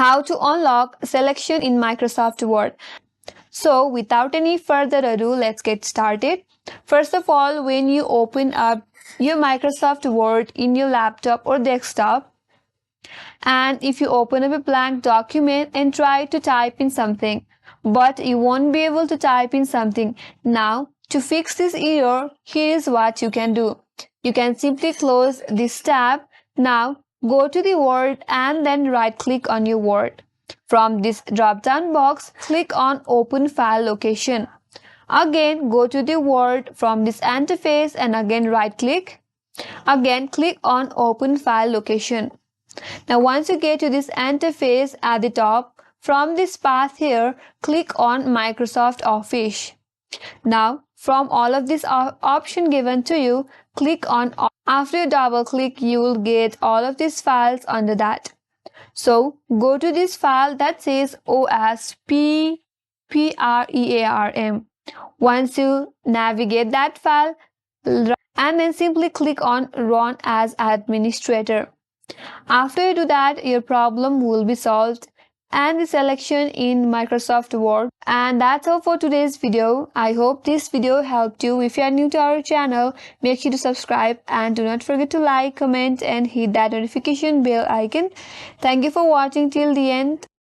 How to unlock selection in Microsoft Word. So without any further ado, let's get started. First of all, when you open up your Microsoft Word in your laptop or desktop, and if you open up a blank document and try to type in something, but you won't be able to type in something. Now, to fix this error, here is what you can do. You can simply close this tab. Now, go to the Word and then right click on your Word. From this drop down box, click on Open File Location. Again, go to the Word from this interface and again right click. Again, click on Open File Location. Now, once you get to this interface at the top, from this path here, click on Microsoft Office. Now, from all of this option given to you, click on. After you double click, you will get all of these files under that. So, go to this file that says OSPREARM. Once you navigate that file, and then simply click on Run as Administrator. After you do that, your problem will be solved and the selection in Microsoft Word. And that's all for today's video. I hope this video helped you. If you are new to our channel, make sure to subscribe and do not forget to like, comment and hit that notification bell icon. Thank you for watching till the end.